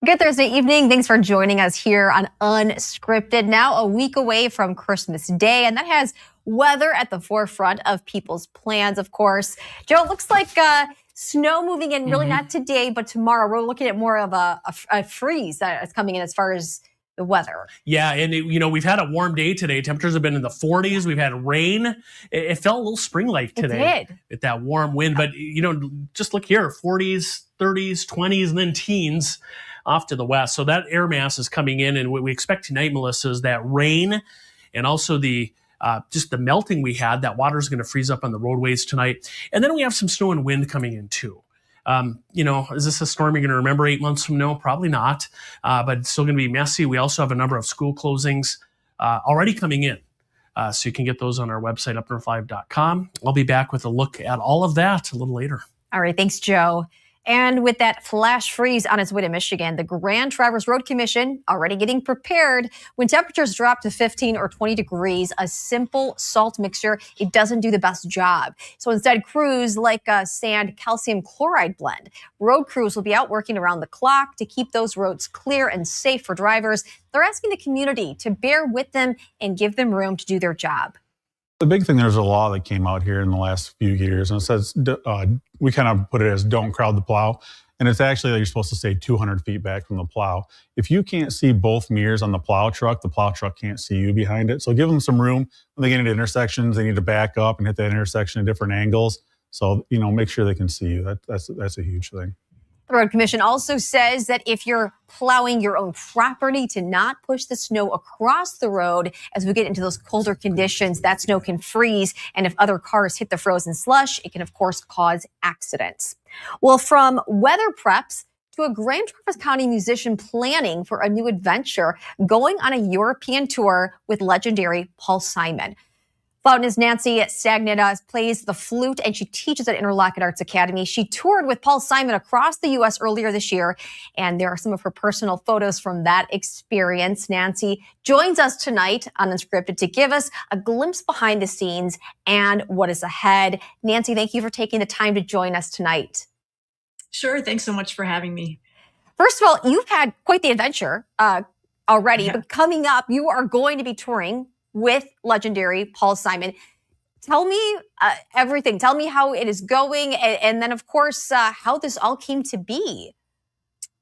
Good Thursday evening. Thanks for joining us here on Unscripted. Now a week away from Christmas Day, and that has weather at the forefront of people's plans, of course. Joe, it looks like snow moving in, really not today, but tomorrow. We're looking at more of a freeze that's coming in as far as the weather. Yeah, and we've had a warm day today. Temperatures have been in the 40s. We've had rain. It felt a little spring-like today. It did. With that warm wind. But, just look here, 40s, 30s, 20s, and then teens off to the west. So that air mass is coming in, and what we expect tonight, Melissa, is that rain and also the just the melting we had. That water is going to freeze up on the roadways tonight. And then we have some snow and wind coming in too. Is this a storm you're going to remember 8 months from now? Probably not, but it's still going to be messy. We also have a number of school closings already coming in. So you can get those on our website, UpNorthLive.com. I'll be back with a look at all of that a little later. All right. Thanks, Joe. And with that flash freeze on its way to Michigan, the Grand Traverse Road Commission already getting prepared. When temperatures drop to 15 or 20 degrees, a simple salt mixture, it doesn't do the best job. So instead, crews like a sand calcium chloride blend. Road crews will be out working around the clock to keep those roads clear and safe for drivers. They're asking the community to bear with them and give them room to do their job. The big thing, there's a law that came out here in the last few years, and it says, we kind of put it as don't crowd the plow. And it's actually that you're supposed to stay 200 feet back from the plow. If you can't see both mirrors on the plow truck can't see you behind it. So give them some room. When they get into intersections, they need to back up and hit that intersection at different angles. So, make sure they can see you. That's a huge thing. The Road Commission also says that if you're plowing your own property, to not push the snow across the road. As we get into those colder conditions, that snow can freeze. And if other cars hit the frozen slush, it can, of course, cause accidents. Well, from weather preps to a Grand Traverse County musician planning for a new adventure, going on a European tour with legendary Paul Simon. Fountain's Nancy Stagnetta plays the flute, and she teaches at Interlochen Arts Academy. She toured with Paul Simon across the U.S. earlier this year, and there are some of her personal photos from that experience. Nancy joins us tonight on Unscripted to give us a glimpse behind the scenes and what is ahead. Nancy, thank you for taking the time to join us tonight. Sure. Thanks so much for having me. First of all, you've had quite the adventure already, but coming up, you are going to be touring with legendary Paul Simon. Tell me everything. Tell me how it is going, and then, of course, how this all came to be.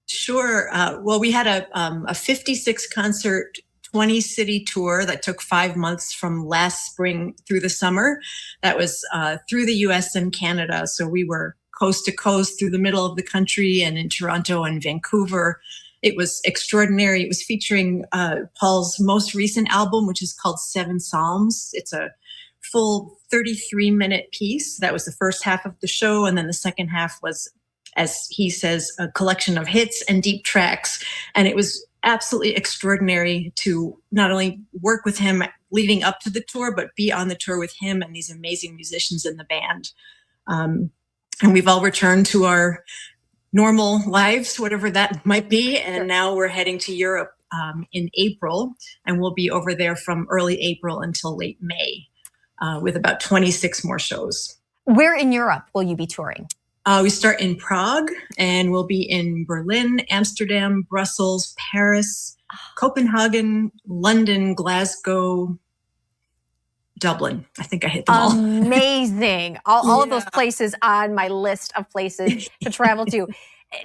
Sure. Well, we had a 56-concert, 20-city tour that took 5 months from last spring through the summer. That was through the U.S. and Canada. So we were coast to coast through the middle of the country and in Toronto and Vancouver. It was extraordinary. It was featuring Paul's most recent album, which is called 7 Psalms. It's a full 33-minute piece. That was the first half of the show. And then the second half was, as he says, a collection of hits and deep tracks. And it was absolutely extraordinary to not only work with him leading up to the tour, but be on the tour with him and these amazing musicians in the band. And we've all returned to our normal lives, whatever that might be. And now we're heading to Europe in April, and we'll be over there from early April until late May with about 26 more shows. Where in Europe will you be touring? We start in Prague, and we'll be in Berlin, Amsterdam, Brussels, Paris, Copenhagen, London, Glasgow, Dublin. I think I hit them all. Amazing. All of those places on my list of places to travel to.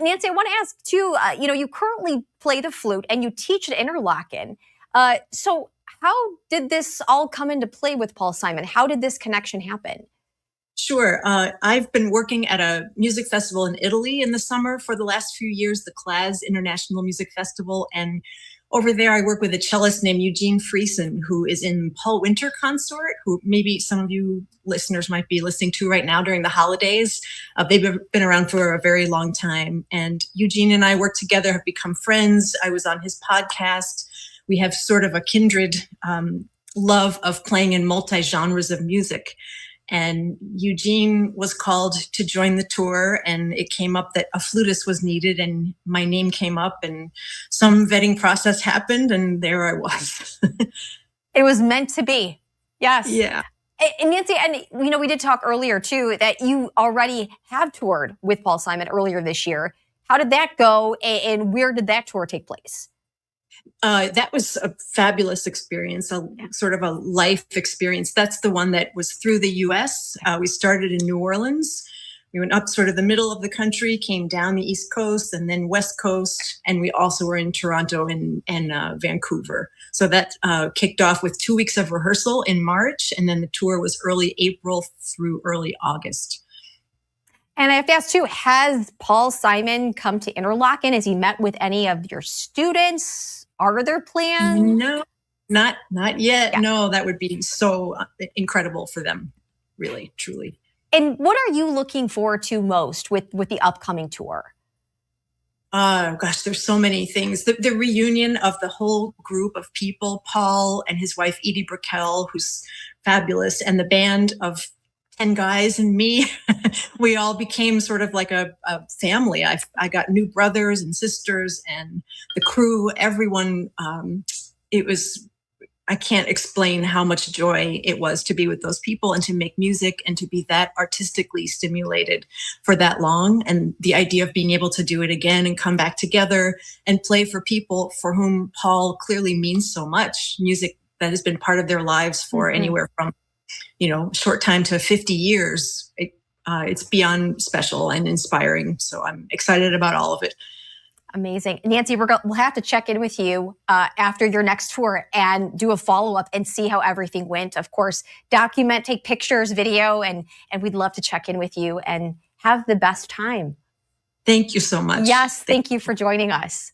Nancy, I want to ask too, you currently play the flute and you teach at Interlochen. So how did this all come into play with Paul Simon? How did this connection happen? Sure. I've been working at a music festival in Italy in the summer for the last few years, the CLAS International Music Festival. And over there, I work with a cellist named Eugene Friesen, who is in Paul Winter Consort, who maybe some of you listeners might be listening to right now during the holidays. They've been around for a very long time. And Eugene and I work together, have become friends. I was on his podcast. We have sort of a kindred love of playing in multi-genres of music. And Eugene was called to join the tour, and it came up that a flutist was needed, and my name came up, and some vetting process happened, and there I was. It was meant to be. Yes. Yeah. And Nancy, and we did talk earlier too that you already have toured with Paul Simon earlier this year. How did that go, and where did that tour take place? That was a fabulous experience, sort of a life experience. That's the one that was through the U.S. We started in New Orleans. We went up sort of the middle of the country, came down the East Coast and then West Coast. And we also were in Toronto and Vancouver. So that kicked off with 2 weeks of rehearsal in March. And then the tour was early April through early August. And I have to ask too, has Paul Simon come to Interlochen? Has he met with any of your students? Are there plans? No, not yet. Yeah. No, that would be so incredible for them. Really, truly. And what are you looking forward to most with the upcoming tour? Gosh, there's so many things. The reunion of the whole group of people, Paul and his wife, Edie Brickell, who's fabulous, and the band of 10 guys and me. We all became sort of like a family. I got new brothers and sisters and the crew, everyone. I can't explain how much joy it was to be with those people and to make music and to be that artistically stimulated for that long. And the idea of being able to do it again and come back together and play for people for whom Paul clearly means so much. Music that has been part of their lives for anywhere from, short time to 50 years. It's beyond special and inspiring. So I'm excited about all of it. Amazing. Nancy, we'll have to check in with you after your next tour and do a follow-up and see how everything went. Of course, document, take pictures, video, and we'd love to check in with you and have the best time. Thank you so much. Yes, thank you for joining us.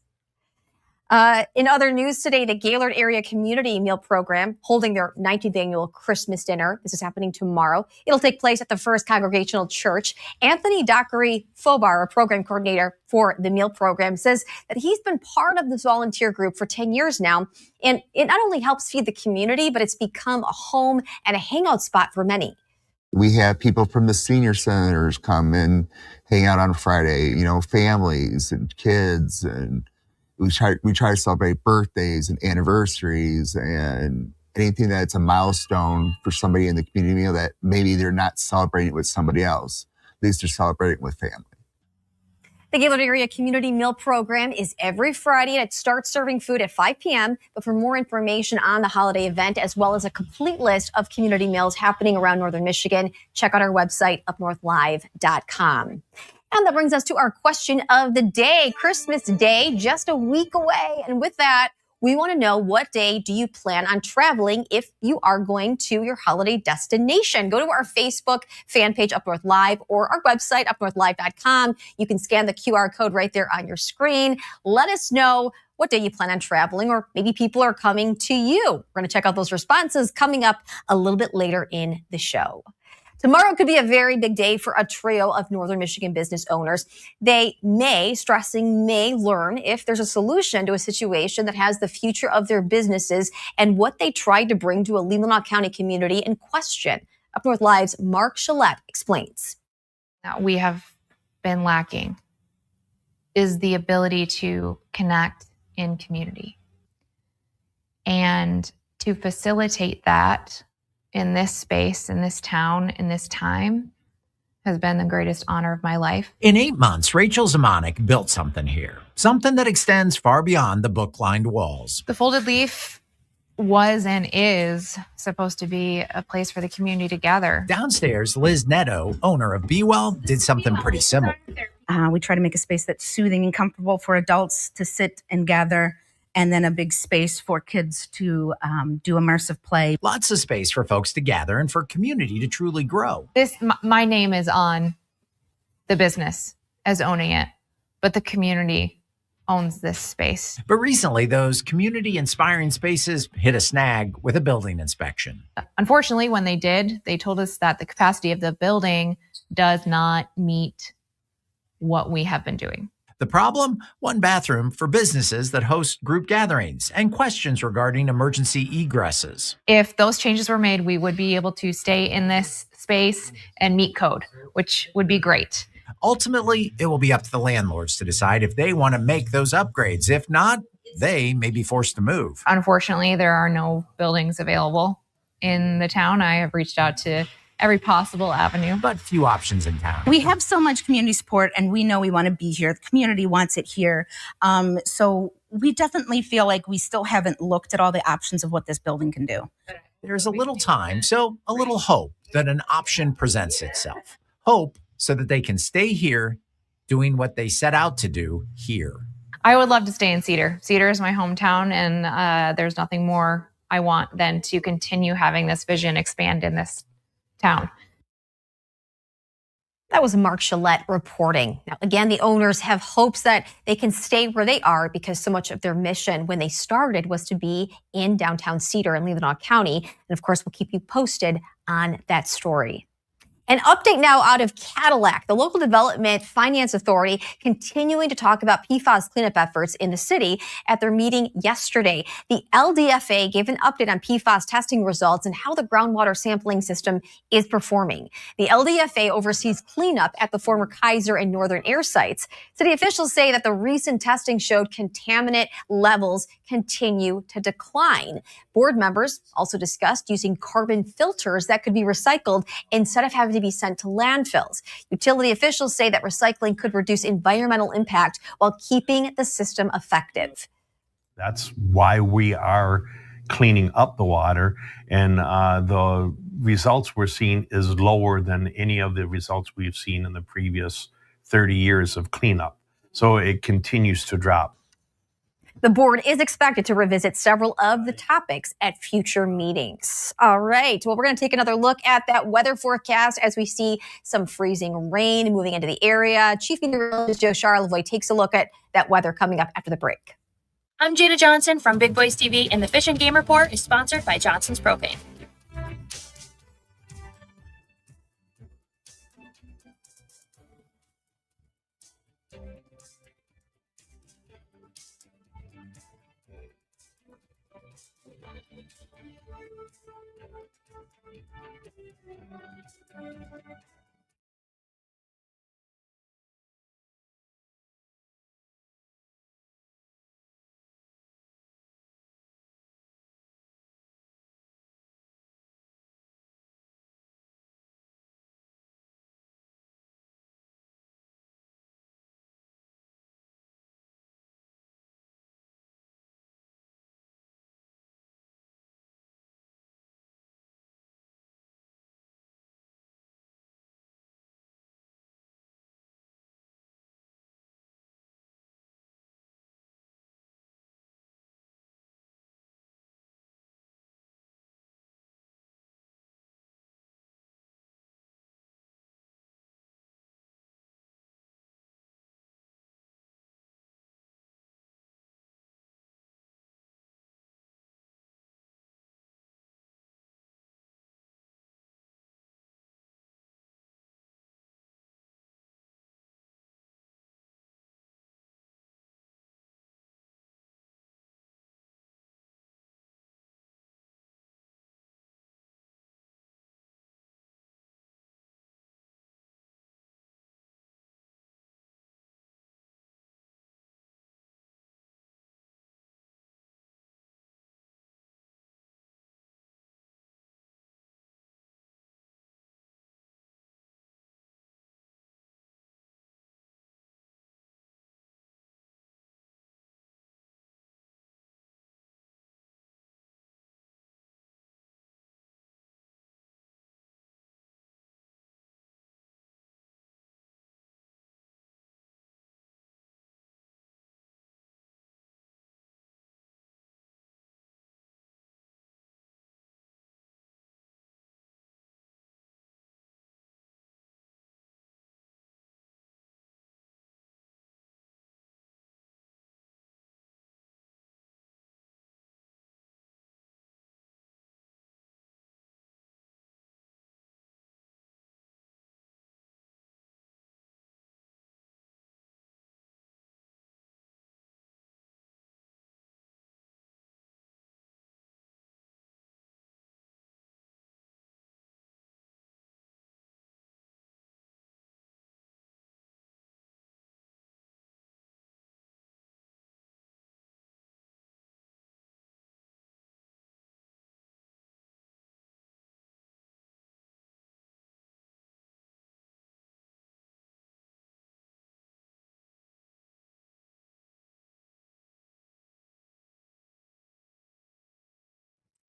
In other news today, the Gaylord Area Community Meal Program holding their 19th annual Christmas dinner. This is happening tomorrow. It'll take place at the First Congregational Church. Anthony Dockery Fobar, a program coordinator for the meal program, says that he's been part of this volunteer group for 10 years now. And it not only helps feed the community, but it's become a home and a hangout spot for many. We have people from the senior centers come and hang out on Friday, families and kids, and we try to celebrate birthdays and anniversaries and anything that's a milestone for somebody in the community that maybe they're not celebrating with somebody else. At least they're celebrating with family. The Gaylord Area Community Meal Program is every Friday, and it starts serving food at 5 p.m. But for more information on the holiday event, as well as a complete list of community meals happening around Northern Michigan, check out our website, UpNorthLive.com. And that brings us to our question of the day. Christmas Day, just a week away. And with that, we want to know, what day do you plan on traveling if you are going to your holiday destination? Go to our Facebook fan page, Up North Live, or our website, UpNorthLive.com. You can scan the QR code right there on your screen. Let us know what day you plan on traveling, or maybe people are coming to you. We're going to check out those responses coming up a little bit later in the show. Tomorrow could be a very big day for a trio of Northern Michigan business owners. They may learn if there's a solution to a situation that has the future of their businesses and what they tried to bring to a Leelanau County community in question. Up North Live's Mark Shillette explains. We have been lacking is the ability to connect in community. And to facilitate that in this space, in this town, in this time, has been the greatest honor of my life. In 8 months, Rachel Zamanek built something here, something that extends far beyond the book-lined walls. The Folded Leaf was and is supposed to be a place for the community to gather. Downstairs, Liz Netto, owner of Be Well, did something pretty similar. We try to make a space that's soothing and comfortable for adults to sit and gather, and then a big space for kids to do immersive play. Lots of space for folks to gather and for community to truly grow. My name is on the business as owning it, but the community owns this space. But recently, those community-inspiring spaces hit a snag with a building inspection. Unfortunately, when they did, they told us that the capacity of the building does not meet what we have been doing. The problem? One bathroom for businesses that host group gatherings and questions regarding emergency egresses. If those changes were made, we would be able to stay in this space and meet code, which would be great. Ultimately, it will be up to the landlords to decide if they want to make those upgrades. If not, they may be forced to move. Unfortunately, there are no buildings available in the town. I have reached out to every possible avenue. but few options in town. We have so much community support, and we know we want to be here. The community wants it here. So we definitely feel like we still haven't looked at all the options of what this building can do. There's a little time, so a little hope that an option presents itself. Hope so that they can stay here doing what they set out to do here. I would love to stay in Cedar. Cedar is my hometown, and there's nothing more I want than to continue having this vision expand in this town. That was Mark Gillette reporting. Now, again, the owners have hopes that they can stay where they are because so much of their mission when they started was to be in downtown Cedar in Leelanau County. And of course, we'll keep you posted on that story. An update now out of Cadillac, the local development finance authority continuing to talk about PFAS cleanup efforts in the city at their meeting yesterday. The LDFA gave an update on PFAS testing results and how the groundwater sampling system is performing. The LDFA oversees cleanup at the former Kaiser and Northern Air sites. City officials say that the recent testing showed contaminant levels continue to decline. Board members also discussed using carbon filters that could be recycled instead of having to be sent to landfills. Utility officials say that recycling could reduce environmental impact while keeping the system effective. That's why we are cleaning up the water, and the results we're seeing is lower than any of the results we've seen in the previous 30 years of cleanup. So it continues to drop. The board is expected to revisit several of the topics at future meetings. All right. Well, we're going to take another look at that weather forecast as we see some freezing rain moving into the area. Chief Meteorologist Joe Charlevoix takes a look at that weather coming up after the break. I'm Jada Johnson from Big Boys TV, and the Fish and Game Report is sponsored by Johnson's Propane.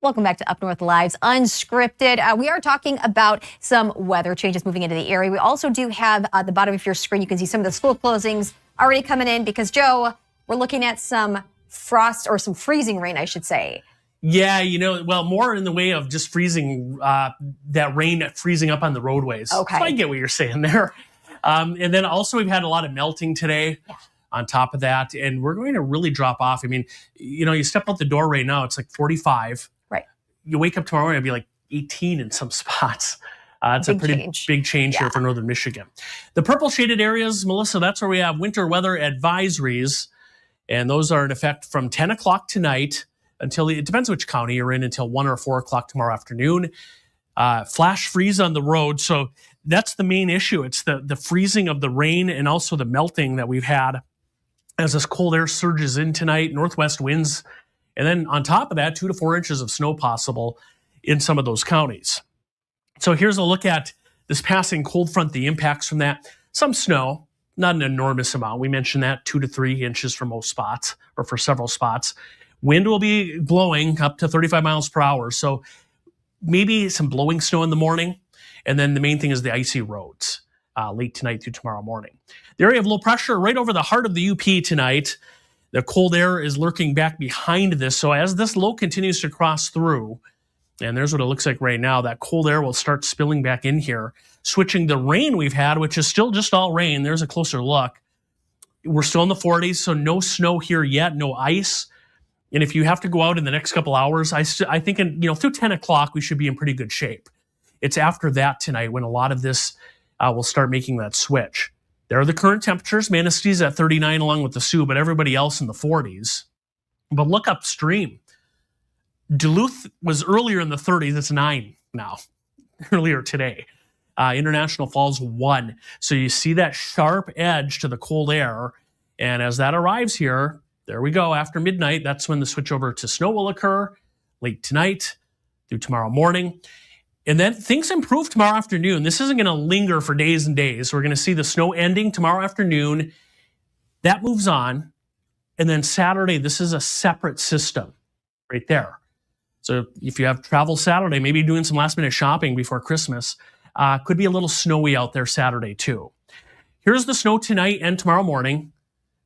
Welcome back to Up North Live's Unscripted. We are talking about some weather changes moving into the area. We also do have at the bottom of your screen, you can see some of the school closings already coming in because, Joe, we're looking at some frost or some freezing rain, I should say. Yeah, more in the way of just freezing, that rain freezing up on the roadways. Okay. So I get what you're saying there. And then also we've had a lot of melting today. Yeah. On top of that, and we're going to really drop off. I mean, you step out the door right now, it's like 45. Right. You wake up tomorrow, it'll be like 18 in some spots. It's Big a pretty change. big change here for northern Michigan. The purple shaded areas, Melissa, that's where we have winter weather advisories, and those are in effect from 10 o'clock tonight until, it depends which county you're in, until 1 or 4 o'clock tomorrow afternoon. Flash freeze on the road, so that's the main issue. It's the freezing of the rain and also the melting that we've had as this cold air surges in tonight, northwest winds, and then on top of that, 2 to 4 inches of snow possible in some of those counties. So here's a look at this passing cold front, the impacts from that. Some snow, not an enormous amount. We mentioned that 2 to 3 inches for most spots, or for several spots. Wind will be blowing up to 35 miles per hour. So maybe some blowing snow in the morning. And then the main thing is the icy roads late tonight through tomorrow morning. The area of low pressure right over the heart of the UP tonight. The cold air is lurking back behind this. So as this low continues to cross through, and there's what it looks like right now, that cold air will start spilling back in here, switching the rain we've had, which is still just all rain. There's a closer look. We're still in the 40s, so no snow here yet, no ice. And if you have to go out in the next couple hours, I think through 10 o'clock, we should be in pretty good shape. It's after that tonight when a lot of this will start making that switch. There are the current temperatures. Manastee's at 39 along with the Sioux, but everybody else in the 40s. But look upstream. Duluth was earlier in the 30s. It's 9 now, earlier today. International Falls 1. So you see that sharp edge to the cold air. And as that arrives here, there we go. After midnight, that's when the switch over to snow will occur late tonight through tomorrow morning. And then things improve tomorrow afternoon. This isn't going to linger for days and days. We're going to see the snow ending tomorrow afternoon. That moves on. And then Saturday, this is a separate system right there. So if you have travel Saturday, maybe doing some last minute shopping before Christmas, could be a little snowy out there Saturday too. Here's the snow tonight and tomorrow morning.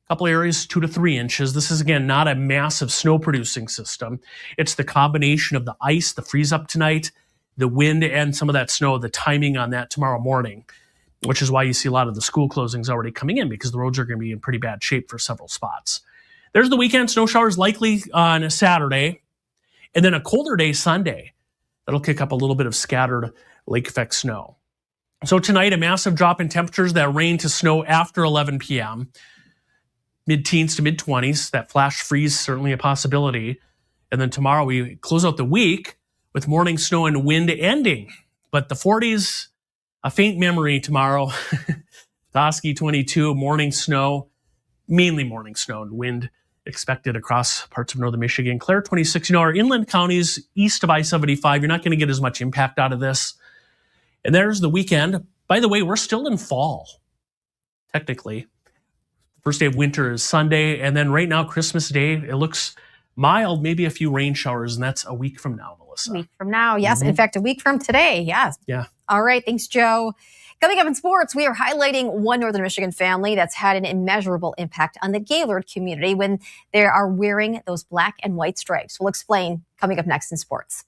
A couple areas, 2 to 3 inches. This is, again, not a massive snow producing system. It's the combination of the ice, the freeze up tonight, the wind, and some of that snow, the timing on that tomorrow morning, which is why you see a lot of the school closings already coming in because the roads are going to be in pretty bad shape for several spots. There's the weekend. Snow showers likely on a Saturday, and then a colder day Sunday. That'll kick up a little bit of scattered lake effect snow. So tonight, a massive drop in temperatures, that rain to snow after 11 p.m., mid-teens to mid-20s. That flash freeze, certainly a possibility. And then tomorrow, we close out the week with morning snow and wind ending. But the 40s, a faint memory tomorrow. Toski 22, morning snow, mainly morning snow and wind expected across parts of northern Michigan. Clare 26, our inland counties east of I-75, you're not going to get as much impact out of this. And there's the weekend. By the way, we're still in fall, technically. First day of winter is Sunday. And then right now, Christmas Day, it looks mild, maybe a few rain showers, and that's a week from now, Melissa. A week from now, yes. In fact, a week from today, yes. Yeah. All right, thanks, Joe. Coming up in sports, we are highlighting one northern Michigan family that's had an immeasurable impact on the Gaylord community when they are wearing those black and white stripes. We'll explain coming up next in sports.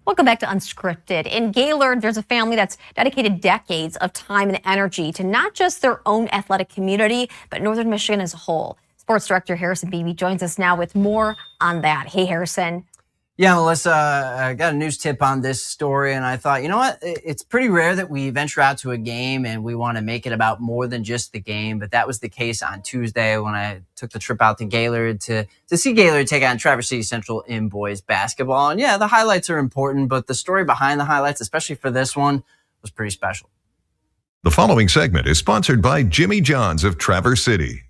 Welcome back to Unscripted. In Gaylord, there's a family that's dedicated decades of time and energy to not just their own athletic community, but Northern Michigan as a whole. Sports Director Harrison Beebe joins us now with more on that. Hey, Harrison. Yeah, Melissa, I got a news tip on this story, and I thought, you know what? It's pretty rare that we venture out to a game and we want to make it about more than just the game, but that was the case on Tuesday when I took the trip out to Gaylord to see Gaylord take on Traverse City Central in boys basketball. And yeah, the highlights are important, but the story behind the highlights, especially for this one, was pretty special. The following segment is sponsored by Jimmy John's of Traverse City.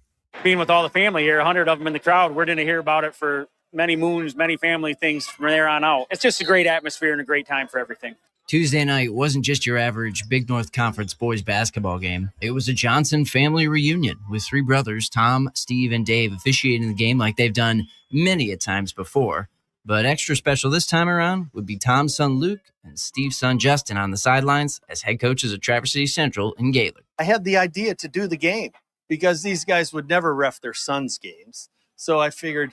Being with all the family here, 100 of them in the crowd, we're going to hear about it for many moons, many family things from there on out. It's just a great atmosphere and a great time for everything. Tuesday night wasn't just your average Big North Conference boys basketball game. It was a Johnson family reunion with three brothers, Tom, Steve, and Dave, officiating the game like they've done many a times before. But extra special this time around would be Tom's son Luke and Steve's son Justin on the sidelines as head coaches of Traverse City Central in Gaylord. I had the idea to do the game because these guys would never ref their sons' games. So I figured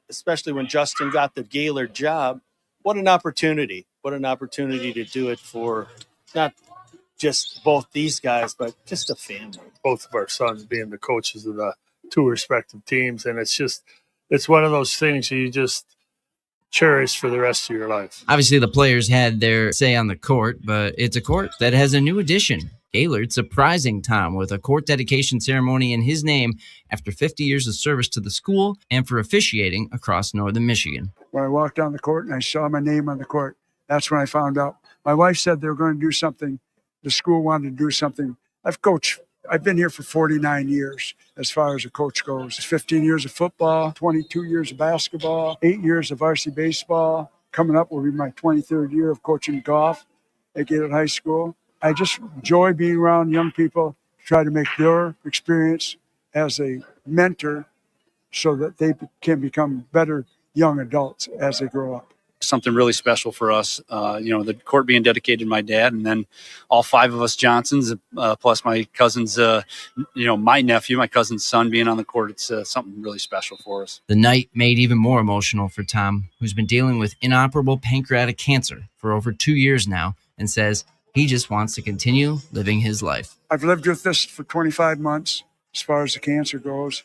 especially when Justin got the Gaylord job, what an opportunity to do it for not just both these guys, but just a family. Both of our sons being the coaches of the two respective teams. And it's one of those things you just cherish for the rest of your life. Obviously, the players had their say on the court, but it's a court that has a new addition. Gaylord surprising Tom with a court dedication ceremony in his name after 50 years of service to the school and for officiating across Northern Michigan. When I walked down the court and I saw my name on the court, that's when I found out. My wife said they were going to do something. The school wanted to do something. I've been here for 49 years as far as a coach goes. 15 years of football, 22 years of basketball, 8 years of varsity baseball. Coming up will be my 23rd year of coaching golf at Gaylord High School. I just enjoy being around young people, try to make their experience as a mentor so that they can become better young adults as they grow up. Something really special for us, the court being dedicated to my dad, and then all five of us Johnsons, plus my cousin's, my nephew, my cousin's son being on the court. It's something really special for us. The night made even more emotional for Tom, who's been dealing with inoperable pancreatic cancer for over 2 years now, and says he just wants to continue living his life. I've lived with this for 25 months as far as the cancer goes.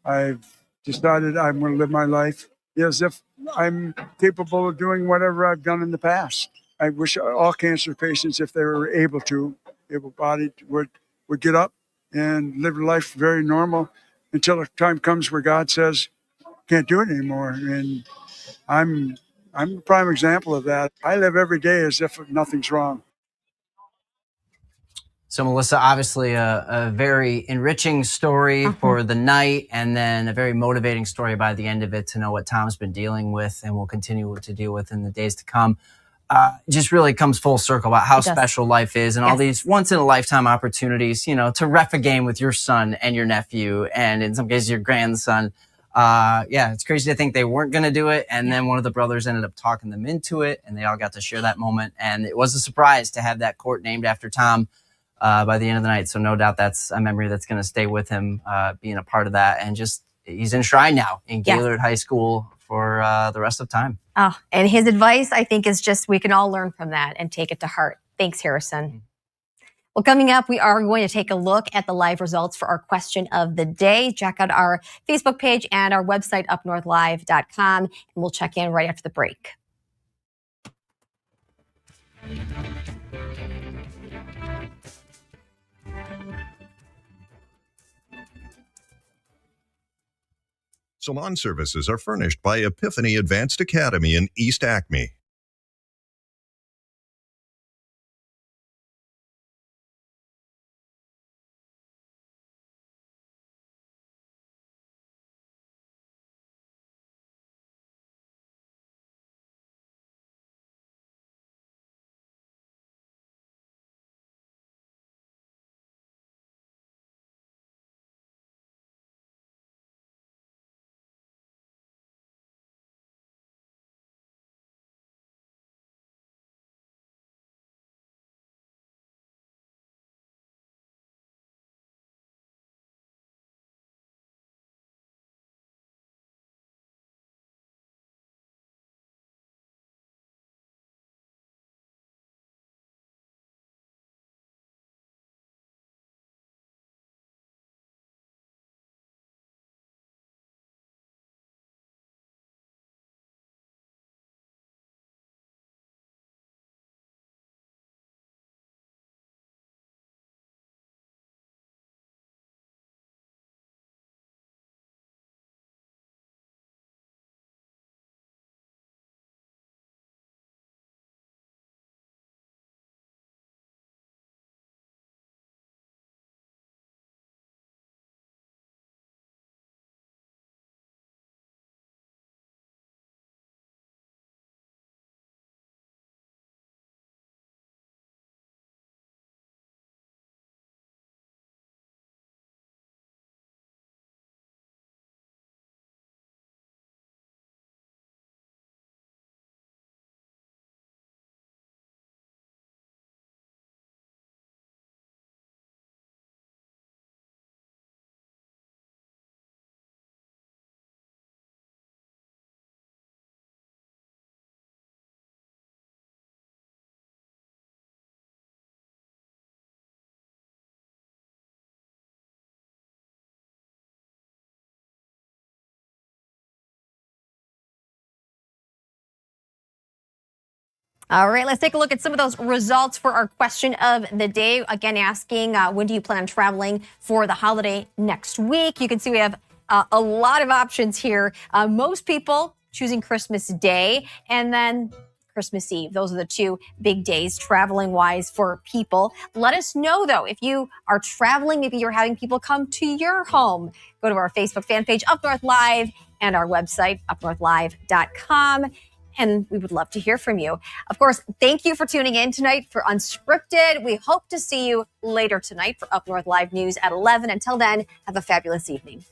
I've decided I'm going to live my life as if I'm capable of doing whatever I've done in the past. I wish all cancer patients, if they were able-bodied, would get up and live life very normal until a time comes where God says, can't do it anymore. And I'm a prime example of that. I live every day as if nothing's wrong. So, Melissa, obviously a very enriching story for the night, and then a very motivating story by the end of it to know what Tom's been dealing with and will continue to deal with in the days to come. Just really comes full circle about how special life is and all these once-in-a-lifetime opportunities, to ref a game with your son and your nephew and in some cases your grandson. It's crazy to think they weren't going to do it, and then one of the brothers ended up talking them into it, and they all got to share that moment. And it was a surprise to have that court named after Tom by the end of the night. So no doubt that's a memory that's going to stay with him, being a part of that. And just he's enshrined now in Gaylord High School for the rest of time. Oh, and his advice, I think, is just we can all learn from that and take it to heart. Thanks, Harrison. Well, coming up, we are going to take a look at the live results for our question of the day. Check out our Facebook page and our website, UpNorthLive.com, and we'll check in right after the break. Salon services are furnished by Epiphany Advanced Academy in East Acme. All right, let's take a look at some of those results for our question of the day. Again, asking when do you plan on traveling for the holiday next week? You can see we have a lot of options here. Most people choosing Christmas Day and then Christmas Eve. Those are the two big days traveling wise for people. Let us know, though, if you are traveling, maybe you're having people come to your home. Go to our Facebook fan page, Up North Live, and our website, UpNorthLive.com. And we would love to hear from you. Of course, thank you for tuning in tonight for Unscripted. We hope to see you later tonight for Up North Live News at 11. Until then, have a fabulous evening.